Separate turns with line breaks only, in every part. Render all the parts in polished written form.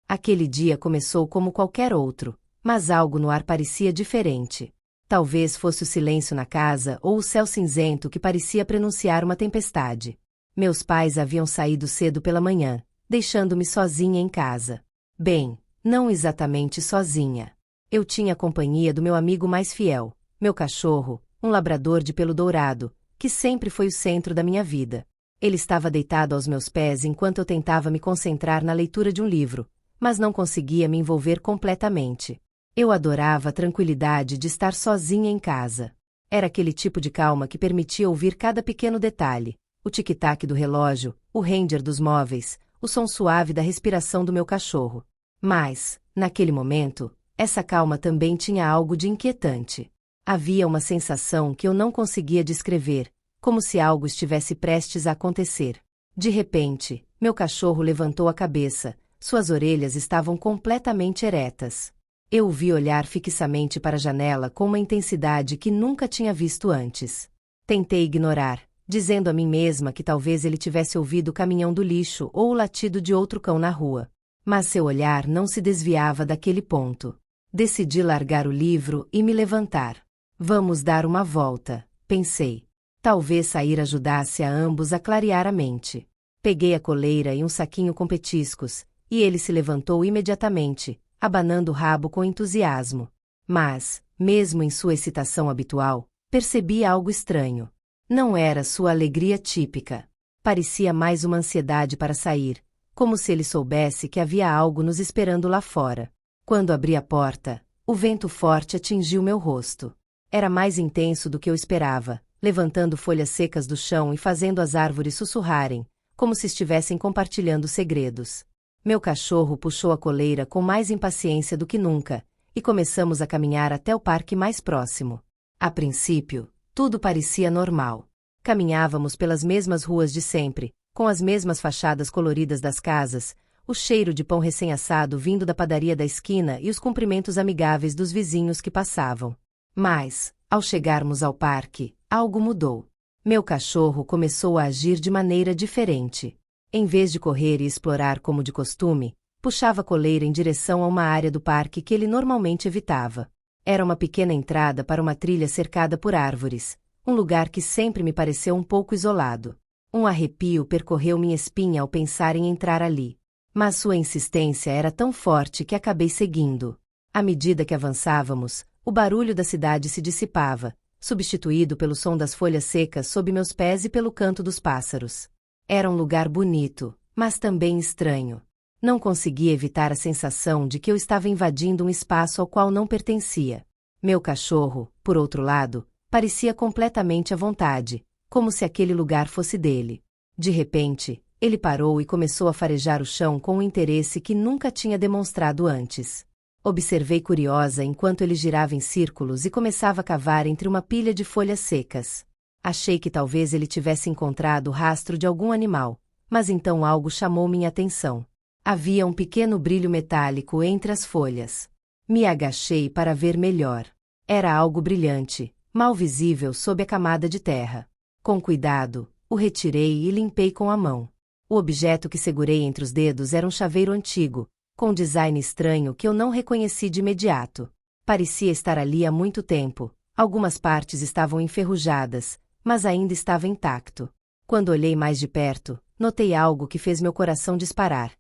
Aquele dia começou como qualquer outro, mas algo no ar parecia diferente. Talvez fosse o silêncio na casa ou o céu cinzento que parecia prenunciar uma tempestade. Meus pais haviam saído cedo pela manhã, deixando-me sozinha em casa. Bem, não exatamente sozinha. Eu tinha a companhia do meu amigo mais fiel, meu cachorro, um labrador de pelo dourado, que sempre foi o centro da minha vida. Ele estava deitado aos meus pés enquanto eu tentava me concentrar na leitura de um livro, mas não conseguia me envolver completamente. Eu adorava a tranquilidade de estar sozinha em casa. Era aquele tipo de calma que permitia ouvir cada pequeno detalhe, o tic-tac do relógio, o ranger dos móveis, o som suave da respiração do meu cachorro. Mas, naquele momento, essa calma também tinha algo de inquietante. Havia uma sensação que eu não conseguia descrever, como se algo estivesse prestes a acontecer. De repente, meu cachorro levantou a cabeça, suas orelhas estavam completamente eretas. Eu o vi olhar fixamente para a janela com uma intensidade que nunca tinha visto antes. Tentei ignorar, dizendo a mim mesma que talvez ele tivesse ouvido o caminhão do lixo ou o latido de outro cão na rua. Mas seu olhar não se desviava daquele ponto. Decidi largar o livro e me levantar. Vamos dar uma volta, pensei. Talvez sair ajudasse a ambos a clarear a mente. Peguei a coleira e um saquinho com petiscos, e ele se levantou imediatamente, abanando o rabo com entusiasmo. Mas, mesmo em sua excitação habitual, percebi algo estranho. Não era sua alegria típica. Parecia mais uma ansiedade para sair, como se ele soubesse que havia algo nos esperando lá fora. Quando abri a porta, o vento forte atingiu meu rosto. Era mais intenso do que eu esperava, levantando folhas secas do chão e fazendo as árvores sussurrarem, como se estivessem compartilhando segredos. Meu cachorro puxou a coleira com mais impaciência do que nunca, e começamos a caminhar até o parque mais próximo. A princípio, tudo parecia normal. Caminhávamos pelas mesmas ruas de sempre, com as mesmas fachadas coloridas das casas, o cheiro de pão recém-assado vindo da padaria da esquina e os cumprimentos amigáveis dos vizinhos que passavam. Mas, ao chegarmos ao parque, algo mudou. Meu cachorro começou a agir de maneira diferente. Em vez de correr e explorar como de costume, puxava a coleira em direção a uma área do parque que ele normalmente evitava. Era uma pequena entrada para uma trilha cercada por árvores, um lugar que sempre me pareceu um pouco isolado. Um arrepio percorreu minha espinha ao pensar em entrar ali. Mas sua insistência era tão forte que acabei seguindo. À medida que avançávamos, o barulho da cidade se dissipava, substituído pelo som das folhas secas sob meus pés e pelo canto dos pássaros. Era um lugar bonito, mas também estranho. Não conseguia evitar a sensação de que eu estava invadindo um espaço ao qual não pertencia. Meu cachorro, por outro lado, parecia completamente à vontade, como se aquele lugar fosse dele. De repente, ele parou e começou a farejar o chão com um interesse que nunca tinha demonstrado antes. Observei curiosa enquanto ele girava em círculos e começava a cavar entre uma pilha de folhas secas. Achei que talvez ele tivesse encontrado o rastro de algum animal, mas então algo chamou minha atenção. Havia um pequeno brilho metálico entre as folhas. Me agachei para ver melhor. Era algo brilhante, mal visível sob a camada de terra. Com cuidado, o retirei e limpei com a mão. O objeto que segurei entre os dedos era um chaveiro antigo, com um design estranho que eu não reconheci de imediato. Parecia estar ali há muito tempo. Algumas partes estavam enferrujadas, mas ainda estava intacto. Quando olhei mais de perto, notei algo que fez meu coração disparar.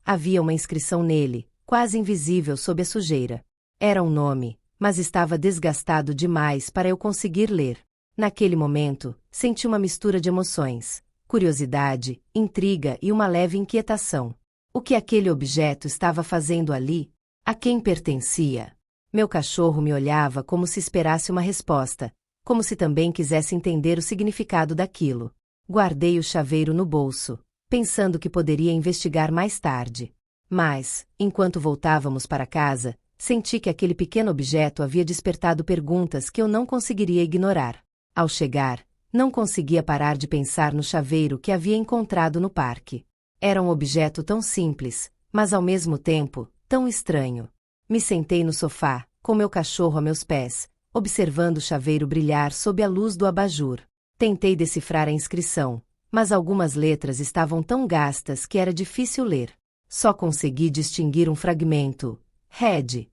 Havia uma inscrição nele, quase invisível sob a sujeira. Era um nome, mas estava desgastado demais para eu conseguir ler. Naquele momento, senti uma mistura de emoções, curiosidade, intriga e uma leve inquietação. O que aquele objeto estava fazendo ali? A quem pertencia? Meu cachorro me olhava como se esperasse uma resposta, como se também quisesse entender o significado daquilo. Guardei o chaveiro no bolso, pensando que poderia investigar mais tarde. Mas, enquanto voltávamos para casa, senti que aquele pequeno objeto havia despertado perguntas que eu não conseguiria ignorar. Ao chegar, não conseguia parar de pensar no chaveiro que havia encontrado no parque. Era um objeto tão simples, mas ao mesmo tempo, tão estranho. Me sentei no sofá, com meu cachorro a meus pés, observando o chaveiro brilhar sob a luz do abajur. Tentei decifrar a inscrição, mas algumas letras estavam tão gastas que era difícil ler. Só consegui distinguir um fragmento. Red.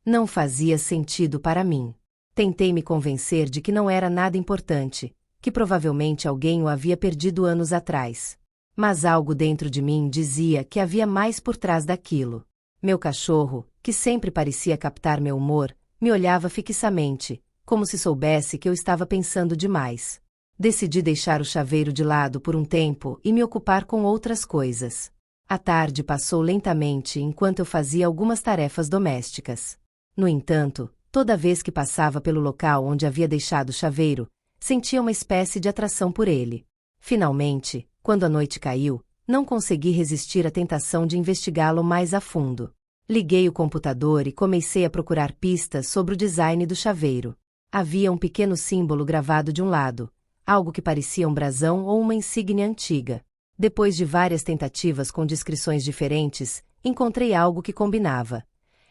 Não fazia sentido para mim. Tentei me convencer de que não era nada importante, que provavelmente alguém o havia perdido anos atrás. Mas algo dentro de mim dizia que havia mais por trás daquilo. Meu cachorro, que sempre parecia captar meu humor, me olhava fixamente, como se soubesse que eu estava pensando demais. Decidi deixar o chaveiro de lado por um tempo e me ocupar com outras coisas. A tarde passou lentamente enquanto eu fazia algumas tarefas domésticas. No entanto, toda vez que passava pelo local onde havia deixado o chaveiro, sentia uma espécie de atração por ele. Finalmente, quando a noite caiu, não consegui resistir à tentação de investigá-lo mais a fundo. Liguei o computador e comecei a procurar pistas sobre o design do chaveiro. Havia um pequeno símbolo gravado de um lado, algo que parecia um brasão ou uma insígnia antiga. Depois de várias tentativas com descrições diferentes, encontrei algo que combinava.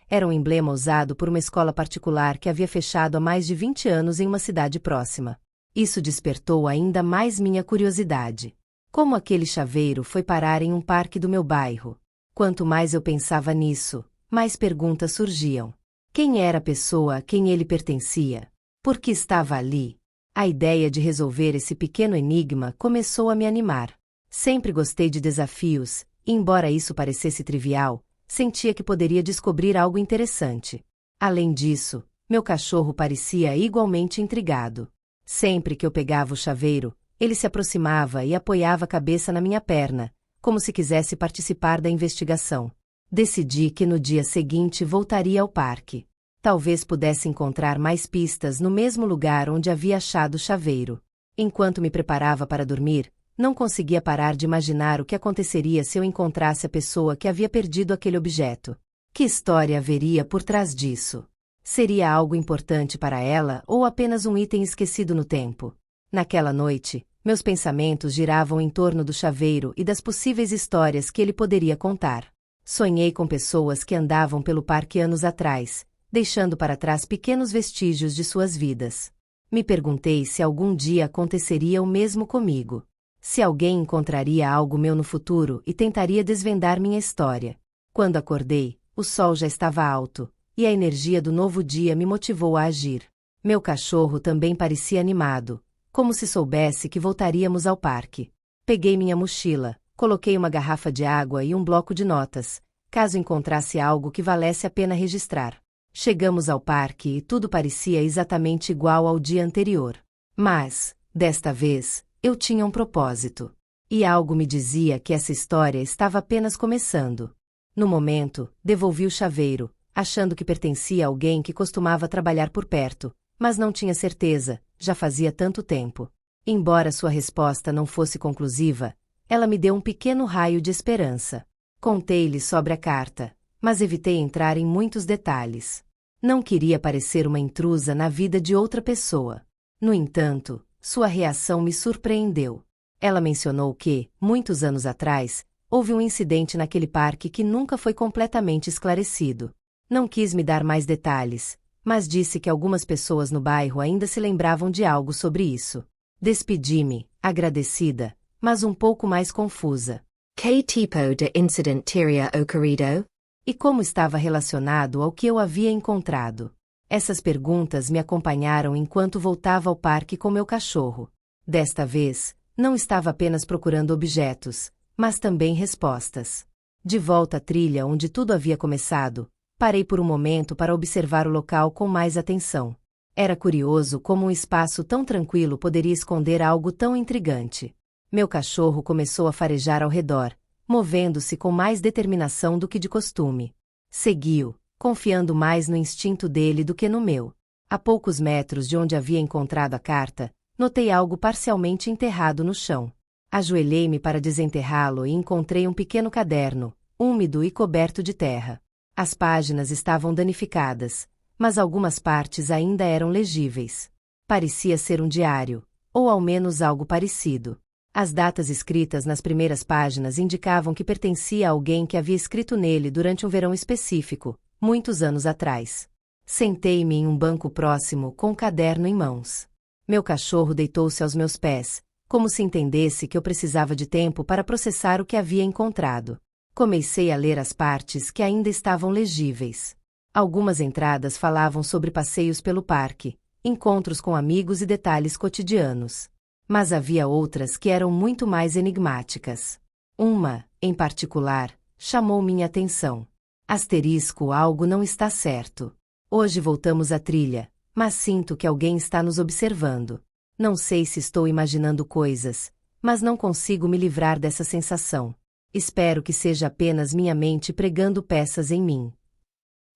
Era um emblema usado por uma escola particular que havia fechado há mais de 20 anos em uma cidade próxima. Isso despertou ainda mais minha curiosidade. Como aquele chaveiro foi parar em um parque do meu bairro? Quanto mais eu pensava nisso, mais perguntas surgiam. Quem era a pessoa a quem ele pertencia? Por que estava ali? A ideia de resolver esse pequeno enigma começou a me animar. Sempre gostei de desafios, e embora isso parecesse trivial, sentia que poderia descobrir algo interessante. Além disso, meu cachorro parecia igualmente intrigado. Sempre que eu pegava o chaveiro, ele se aproximava e apoiava a cabeça na minha perna, como se quisesse participar da investigação. Decidi que no dia seguinte voltaria ao parque. Talvez pudesse encontrar mais pistas no mesmo lugar onde havia achado o chaveiro. Enquanto me preparava para dormir, não conseguia parar de imaginar o que aconteceria se eu encontrasse a pessoa que havia perdido aquele objeto. Que história haveria por trás disso? Seria algo importante para ela ou apenas um item esquecido no tempo? Naquela noite, meus pensamentos giravam em torno do chaveiro e das possíveis histórias que ele poderia contar. Sonhei com pessoas que andavam pelo parque anos atrás, deixando para trás pequenos vestígios de suas vidas. Me perguntei se algum dia aconteceria o mesmo comigo. Se alguém encontraria algo meu no futuro e tentaria desvendar minha história. Quando acordei, o sol já estava alto, e a energia do novo dia me motivou a agir. Meu cachorro também parecia animado, como se soubesse que voltaríamos ao parque. Peguei minha mochila, coloquei uma garrafa de água e um bloco de notas, caso encontrasse algo que valesse a pena registrar. Chegamos ao parque e tudo parecia exatamente igual ao dia anterior. Mas, desta vez, eu tinha um propósito. E algo me dizia que essa história estava apenas começando. No momento, devolvi o chaveiro, achando que pertencia a alguém que costumava trabalhar por perto, mas não tinha certeza, já fazia tanto tempo. Embora sua resposta não fosse conclusiva, ela me deu um pequeno raio de esperança. Contei-lhe sobre a carta, mas evitei entrar em muitos detalhes. Não queria parecer uma intrusa na vida de outra pessoa. No entanto, sua reação me surpreendeu. Ela mencionou que, muitos anos atrás, houve um incidente naquele parque que nunca foi completamente esclarecido. Não quis me dar mais detalhes, mas disse que algumas pessoas no bairro ainda se lembravam de algo sobre isso. Despedi-me, agradecida, mas um pouco mais confusa.
Que tipo de incidente teria ocorrido?
E como estava relacionado ao que eu havia encontrado? Essas perguntas me acompanharam enquanto voltava ao parque com meu cachorro. Desta vez, não estava apenas procurando objetos, mas também respostas. De volta à trilha onde tudo havia começado, parei por um momento para observar o local com mais atenção. Era curioso como um espaço tão tranquilo poderia esconder algo tão intrigante. Meu cachorro começou a farejar ao redor, movendo-se com mais determinação do que de costume. Segui-o, confiando mais no instinto dele do que no meu. A poucos metros de onde havia encontrado a carta, notei algo parcialmente enterrado no chão. Ajoelhei-me para desenterrá-lo e encontrei um pequeno caderno, úmido e coberto de terra. As páginas estavam danificadas, mas algumas partes ainda eram legíveis. Parecia ser um diário, ou ao menos algo parecido. As datas escritas nas primeiras páginas indicavam que pertencia a alguém que havia escrito nele durante um verão específico, muitos anos atrás. Sentei-me em um banco próximo com o caderno em mãos. Meu cachorro deitou-se aos meus pés, como se entendesse que eu precisava de tempo para processar o que havia encontrado. Comecei a ler as partes que ainda estavam legíveis. Algumas entradas falavam sobre passeios pelo parque, encontros com amigos e detalhes cotidianos. Mas havia outras que eram muito mais enigmáticas. Uma, em particular, chamou minha atenção. Asterisco, algo não está certo. Hoje voltamos à trilha, mas sinto que alguém está nos observando. Não sei se estou imaginando coisas, mas não consigo me livrar dessa sensação. Espero que seja apenas minha mente pregando peças em mim.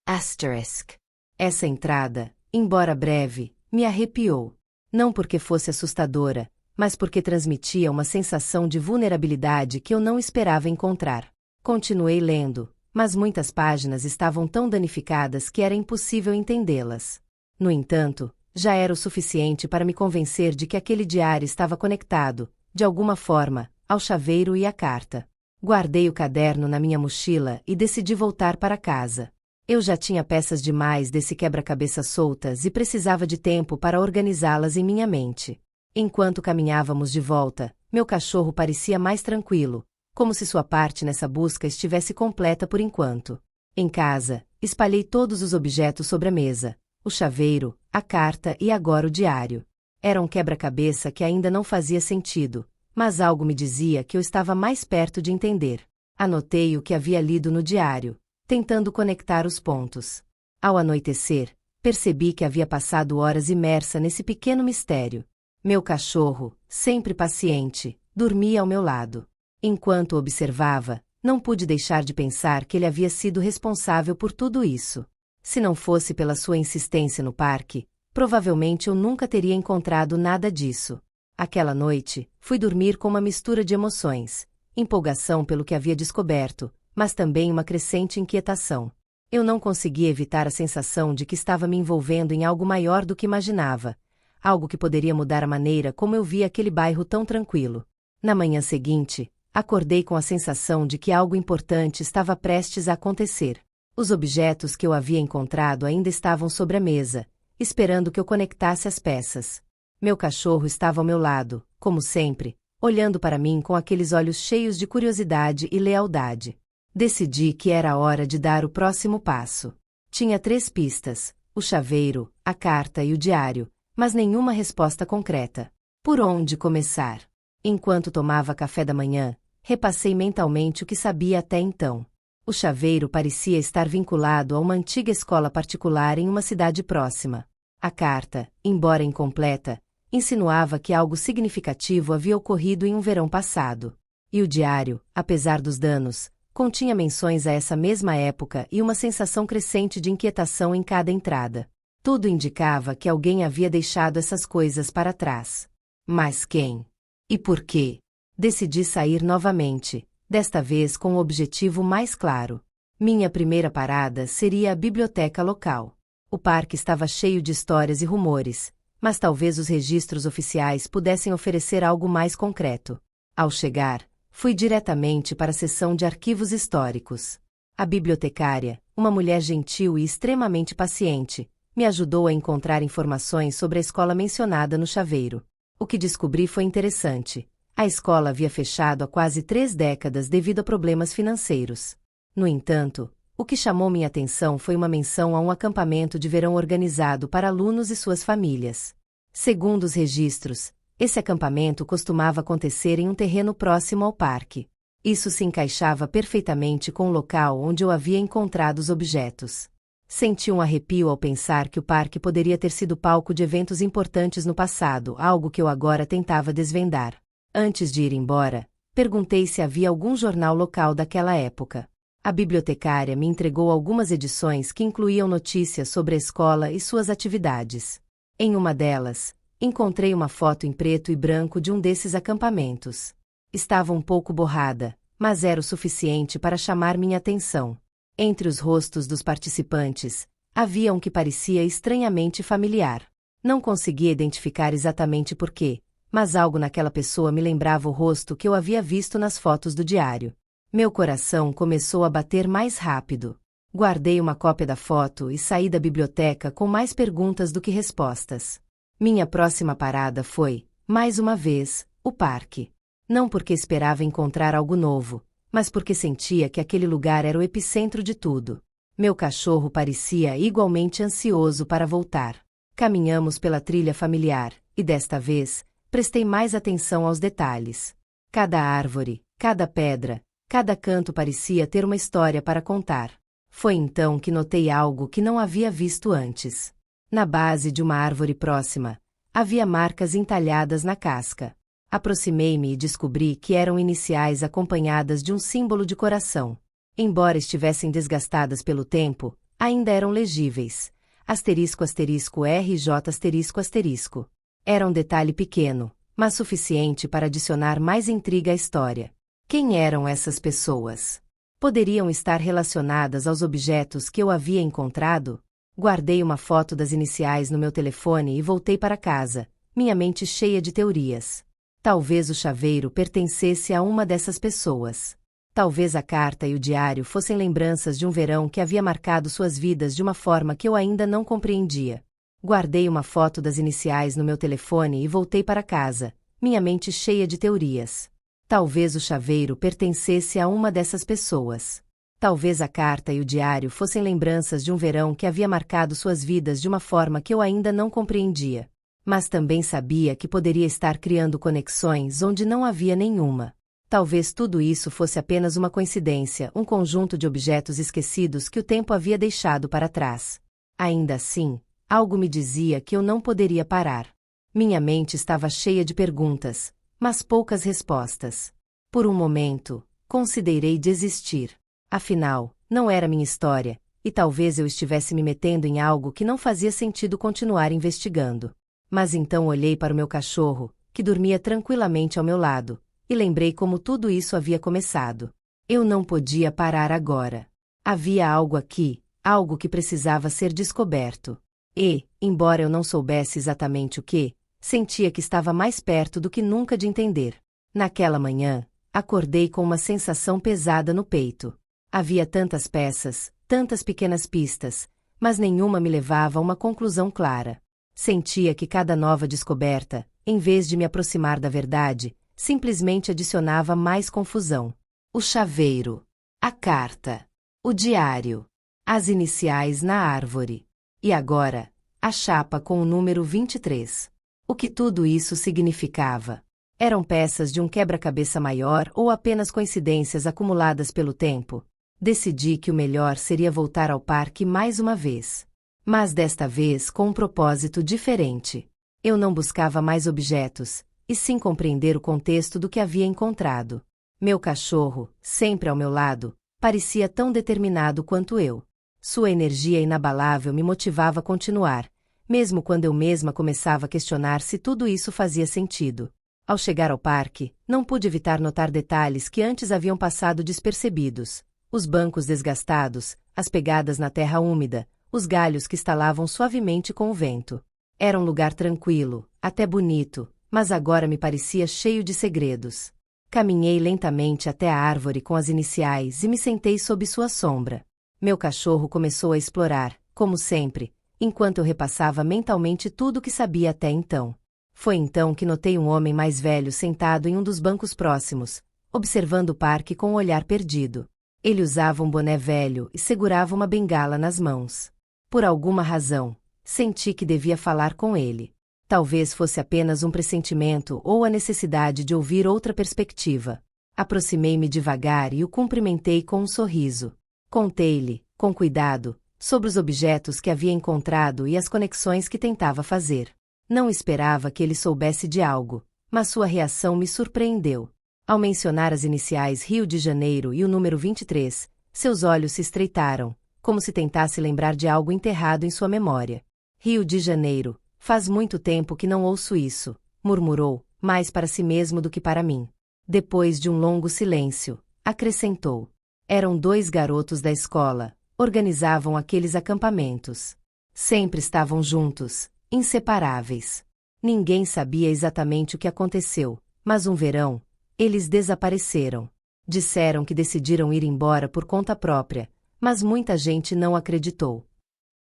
Asterisk. Essa entrada, embora breve, me arrepiou. Não porque fosse assustadora, mas porque transmitia uma sensação de vulnerabilidade que eu não esperava encontrar. Continuei lendo, mas muitas páginas estavam tão danificadas que era impossível entendê-las. No entanto, já era o suficiente para me convencer de que aquele diário estava conectado, de alguma forma, ao chaveiro e à carta. Guardei o caderno na minha mochila e decidi voltar para casa. Eu já tinha peças demais desse quebra-cabeça soltas e precisava de tempo para organizá-las em minha mente. Enquanto caminhávamos de volta, meu cachorro parecia mais tranquilo, como se sua parte nessa busca estivesse completa por enquanto. Em casa, espalhei todos os objetos sobre a mesa, o chaveiro, a carta e agora o diário. Era um quebra-cabeça que ainda não fazia sentido, mas algo me dizia que eu estava mais perto de entender. Anotei o que havia lido no diário, tentando conectar os pontos. Ao anoitecer, percebi que havia passado horas imersa nesse pequeno mistério. Meu cachorro, sempre paciente, dormia ao meu lado. Enquanto o observava, não pude deixar de pensar que ele havia sido responsável por tudo isso. Se não fosse pela sua insistência no parque, provavelmente eu nunca teria encontrado nada disso. Aquela noite, fui dormir com uma mistura de emoções, empolgação pelo que havia descoberto, mas também uma crescente inquietação. Eu não conseguia evitar a sensação de que estava me envolvendo em algo maior do que imaginava, algo que poderia mudar a maneira como eu via aquele bairro tão tranquilo. Na manhã seguinte, acordei com a sensação de que algo importante estava prestes a acontecer. Os objetos que eu havia encontrado ainda estavam sobre a mesa, esperando que eu conectasse as peças. Meu cachorro estava ao meu lado, como sempre, olhando para mim com aqueles olhos cheios de curiosidade e lealdade. Decidi que era a hora de dar o próximo passo. Tinha 3 pistas, o chaveiro, a carta e o diário, mas nenhuma resposta concreta. Por onde começar? Enquanto tomava café da manhã, repassei mentalmente o que sabia até então. O chaveiro parecia estar vinculado a uma antiga escola particular em uma cidade próxima. A carta, embora incompleta, insinuava que algo significativo havia ocorrido em um verão passado. E o diário, apesar dos danos, continha menções a essa mesma época e uma sensação crescente de inquietação em cada entrada. Tudo indicava que alguém havia deixado essas coisas para trás. Mas quem? E por quê? Decidi sair novamente, desta vez com o objetivo mais claro. Minha primeira parada seria a biblioteca local. O parque estava cheio de histórias e rumores, mas talvez os registros oficiais pudessem oferecer algo mais concreto. Ao chegar, fui diretamente para a seção de arquivos históricos. A bibliotecária, uma mulher gentil e extremamente paciente, me ajudou a encontrar informações sobre a escola mencionada no chaveiro. O que descobri foi interessante. A escola havia fechado há quase 3 décadas devido a problemas financeiros. No entanto, o que chamou minha atenção foi uma menção a um acampamento de verão organizado para alunos e suas famílias. Segundo os registros, esse acampamento costumava acontecer em um terreno próximo ao parque. Isso se encaixava perfeitamente com o local onde eu havia encontrado os objetos. Senti um arrepio ao pensar que o parque poderia ter sido palco de eventos importantes no passado, algo que eu agora tentava desvendar. Antes de ir embora, perguntei se havia algum jornal local daquela época. A bibliotecária me entregou algumas edições que incluíam notícias sobre a escola e suas atividades. Em uma delas, encontrei uma foto em preto e branco de um desses acampamentos. Estava um pouco borrada, mas era o suficiente para chamar minha atenção. Entre os rostos dos participantes, havia um que parecia estranhamente familiar. Não conseguia identificar exatamente por quê, mas algo naquela pessoa me lembrava o rosto que eu havia visto nas fotos do diário. Meu coração começou a bater mais rápido. Guardei uma cópia da foto e saí da biblioteca com mais perguntas do que respostas. Minha próxima parada foi, mais uma vez, o parque. Não porque esperava encontrar algo novo, mas porque sentia que aquele lugar era o epicentro de tudo. Meu cachorro parecia igualmente ansioso para voltar. Caminhamos pela trilha familiar, e desta vez, prestei mais atenção aos detalhes. Cada árvore, cada pedra, cada canto parecia ter uma história para contar. Foi então que notei algo que não havia visto antes. Na base de uma árvore próxima, havia marcas entalhadas na casca. Aproximei-me e descobri que eram iniciais acompanhadas de um símbolo de coração. Embora estivessem desgastadas pelo tempo, ainda eram legíveis. Asterisco asterisco RJ asterisco asterisco. Era um detalhe pequeno, mas suficiente para adicionar mais intriga à história. Quem eram essas pessoas? Poderiam estar relacionadas aos objetos que eu havia encontrado? Guardei uma foto das iniciais no meu telefone e voltei para casa, minha mente cheia de teorias. Talvez o chaveiro pertencesse a uma dessas pessoas. Talvez a carta e o diário fossem lembranças de um verão que havia marcado suas vidas de uma forma que eu ainda não compreendia. Guardei uma foto das iniciais no meu telefone e voltei para casa, minha mente cheia de teorias. Talvez o chaveiro pertencesse a uma dessas pessoas. Talvez a carta e o diário fossem lembranças de um verão que havia marcado suas vidas de uma forma que eu ainda não compreendia. Mas também sabia que poderia estar criando conexões onde não havia nenhuma. Talvez tudo isso fosse apenas uma coincidência, um conjunto de objetos esquecidos que o tempo havia deixado para trás. Ainda assim, algo me dizia que eu não poderia parar. Minha mente estava cheia de perguntas, mas poucas respostas. Por um momento, considerei desistir. Afinal, não era minha história, e talvez eu estivesse me metendo em algo que não fazia sentido continuar investigando. Mas então olhei para o meu cachorro, que dormia tranquilamente ao meu lado, e lembrei como tudo isso havia começado. Eu não podia parar agora. Havia algo aqui, algo que precisava ser descoberto. E, embora eu não soubesse exatamente o que, sentia que estava mais perto do que nunca de entender. Naquela manhã, acordei com uma sensação pesada no peito. Havia tantas peças, tantas pequenas pistas, mas nenhuma me levava a uma conclusão clara. Sentia que cada nova descoberta, em vez de me aproximar da verdade, simplesmente adicionava mais confusão. O chaveiro, a carta, o diário, as iniciais na árvore. E agora, a chapa com o número 23. O que tudo isso significava? Eram peças de um quebra-cabeça maior ou apenas coincidências acumuladas pelo tempo? Decidi que o melhor seria voltar ao parque mais uma vez. Mas desta vez com um propósito diferente. Eu não buscava mais objetos, e sim compreender o contexto do que havia encontrado. Meu cachorro, sempre ao meu lado, parecia tão determinado quanto eu. Sua energia inabalável me motivava a continuar, mesmo quando eu mesma começava a questionar se tudo isso fazia sentido. Ao chegar ao parque, não pude evitar notar detalhes que antes haviam passado despercebidos. Os bancos desgastados, as pegadas na terra úmida, os galhos que estalavam suavemente com o vento. Era um lugar tranquilo, até bonito, mas agora me parecia cheio de segredos. Caminhei lentamente até a árvore com as iniciais e me sentei sob sua sombra. Meu cachorro começou a explorar, como sempre, enquanto eu repassava mentalmente tudo o que sabia até então. Foi então que notei um homem mais velho sentado em um dos bancos próximos, observando o parque com um olhar perdido. Ele usava um boné velho e segurava uma bengala nas mãos. Por alguma razão, senti que devia falar com ele. Talvez fosse apenas um pressentimento ou a necessidade de ouvir outra perspectiva. Aproximei-me devagar e o cumprimentei com um sorriso. Contei-lhe, com cuidado, sobre os objetos que havia encontrado e as conexões que tentava fazer. Não esperava que ele soubesse de algo, mas sua reação me surpreendeu. Ao mencionar as iniciais Rio de Janeiro e o número 23, seus olhos se estreitaram, como se tentasse lembrar de algo enterrado em sua memória. Rio de Janeiro, faz muito tempo que não ouço isso, murmurou, mais para si mesmo do que para mim. Depois de um longo silêncio, acrescentou. Eram 2 garotos da escola, organizavam aqueles acampamentos. Sempre estavam juntos, inseparáveis. Ninguém sabia exatamente o que aconteceu, mas um verão, eles desapareceram. Disseram que decidiram ir embora por conta própria, mas muita gente não acreditou.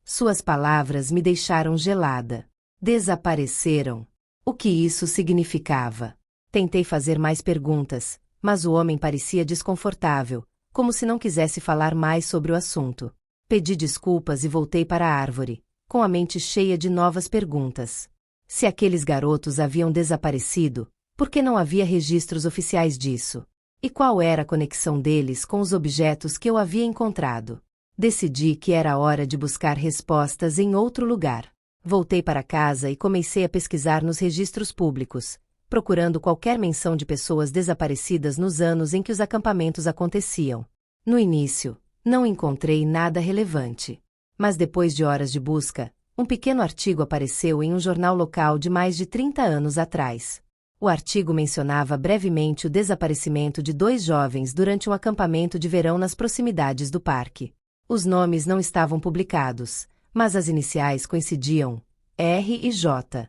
Suas palavras me deixaram gelada. Desapareceram. O que isso significava? Tentei fazer mais perguntas, mas o homem parecia desconfortável, como se não quisesse falar mais sobre o assunto. Pedi desculpas e voltei para a árvore, com a mente cheia de novas perguntas. Se aqueles garotos haviam desaparecido, por que não havia registros oficiais disso? E qual era a conexão deles com os objetos que eu havia encontrado? Decidi que era hora de buscar respostas em outro lugar. Voltei para casa e comecei a pesquisar nos registros públicos, procurando qualquer menção de pessoas desaparecidas nos anos em que os acampamentos aconteciam. No início, não encontrei nada relevante. Mas depois de horas de busca, um pequeno artigo apareceu em um jornal local de mais de 30 anos atrás. O artigo mencionava brevemente o desaparecimento de 2 jovens durante um acampamento de verão nas proximidades do parque. Os nomes não estavam publicados, mas as iniciais coincidiam, R e J.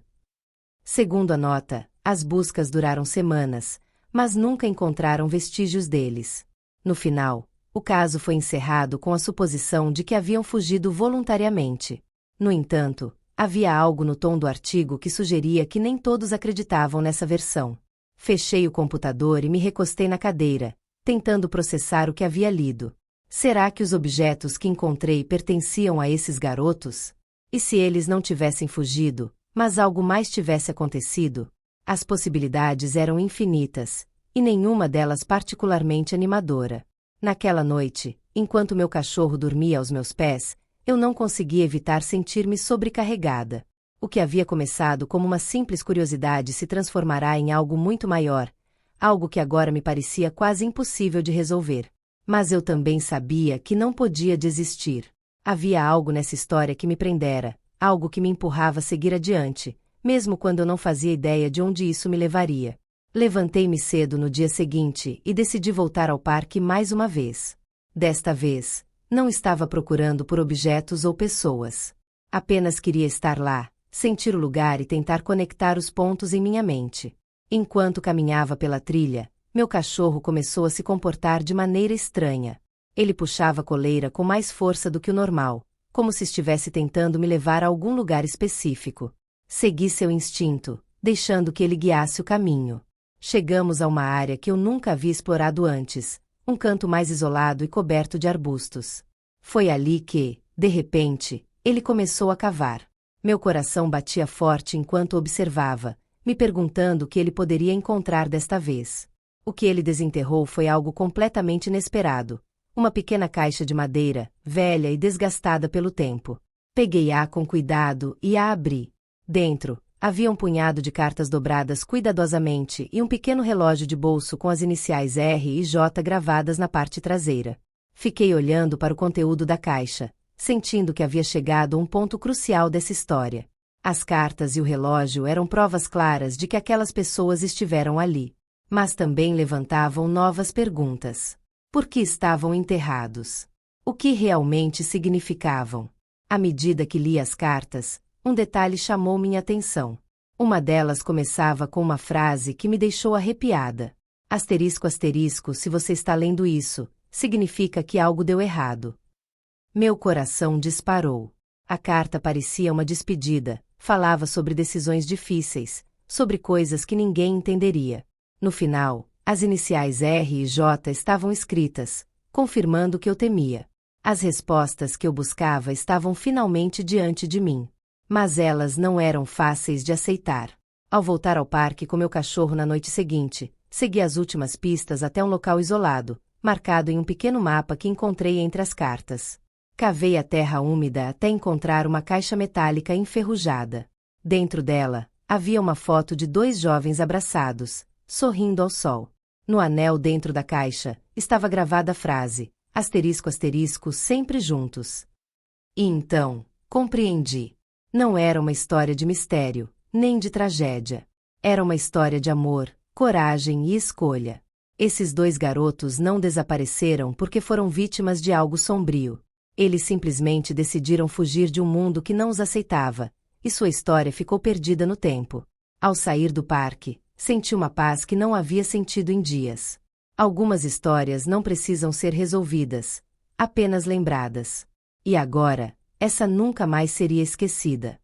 Segundo a nota, as buscas duraram semanas, mas nunca encontraram vestígios deles. No final, o caso foi encerrado com a suposição de que haviam fugido voluntariamente. No entanto, havia algo no tom do artigo que sugeria que nem todos acreditavam nessa versão. Fechei o computador e me recostei na cadeira, tentando processar o que havia lido. Será que os objetos que encontrei pertenciam a esses garotos? E se eles não tivessem fugido, mas algo mais tivesse acontecido? As possibilidades eram infinitas, e nenhuma delas particularmente animadora. Naquela noite, enquanto meu cachorro dormia aos meus pés, eu não conseguia evitar sentir-me sobrecarregada. O que havia começado como uma simples curiosidade se transformará em algo muito maior, algo que agora me parecia quase impossível de resolver. Mas eu também sabia que não podia desistir. Havia algo nessa história que me prendera, algo que me empurrava a seguir adiante, mesmo quando eu não fazia ideia de onde isso me levaria. Levantei-me cedo no dia seguinte e decidi voltar ao parque mais uma vez. Desta vez, não estava procurando por objetos ou pessoas. Apenas queria estar lá, sentir o lugar e tentar conectar os pontos em minha mente. Enquanto caminhava pela trilha, meu cachorro começou a se comportar de maneira estranha. Ele puxava a coleira com mais força do que o normal, como se estivesse tentando me levar a algum lugar específico. Segui seu instinto, deixando que ele guiasse o caminho. Chegamos a uma área que eu nunca havia explorado antes, um canto mais isolado e coberto de arbustos. Foi ali que, de repente, ele começou a cavar. Meu coração batia forte enquanto observava, me perguntando o que ele poderia encontrar desta vez. O que ele desenterrou foi algo completamente inesperado. Uma pequena caixa de madeira, velha e desgastada pelo tempo. Peguei-a com cuidado e a abri. Dentro, havia um punhado de cartas dobradas cuidadosamente e um pequeno relógio de bolso com as iniciais R e J gravadas na parte traseira. Fiquei olhando para o conteúdo da caixa, sentindo que havia chegado a um ponto crucial dessa história. As cartas e o relógio eram provas claras de que aquelas pessoas estiveram ali. Mas também levantavam novas perguntas. Por que estavam enterrados? O que realmente significavam? À medida que lia as cartas, um detalhe chamou minha atenção. Uma delas começava com uma frase que me deixou arrepiada. Asterisco asterisco, se você está lendo isso, significa que algo deu errado. Meu coração disparou. A carta parecia uma despedida, falava sobre decisões difíceis, sobre coisas que ninguém entenderia. No final, as iniciais R e J estavam escritas, confirmando o que eu temia. As respostas que eu buscava estavam finalmente diante de mim. Mas elas não eram fáceis de aceitar. Ao voltar ao parque com meu cachorro na noite seguinte, segui as últimas pistas até um local isolado, marcado em um pequeno mapa que encontrei entre as cartas. Cavei a terra úmida até encontrar uma caixa metálica enferrujada. Dentro dela, havia uma foto de 2 jovens abraçados, sorrindo ao sol. No anel dentro da caixa, estava gravada a frase, asterisco asterisco, sempre juntos. E então, compreendi. Não era uma história de mistério, nem de tragédia. Era uma história de amor, coragem e escolha. Esses 2 garotos não desapareceram porque foram vítimas de algo sombrio. Eles simplesmente decidiram fugir de um mundo que não os aceitava, e sua história ficou perdida no tempo. Ao sair do parque, senti uma paz que não havia sentido em dias. Algumas histórias não precisam ser resolvidas, apenas lembradas. E agora, essa nunca mais seria esquecida.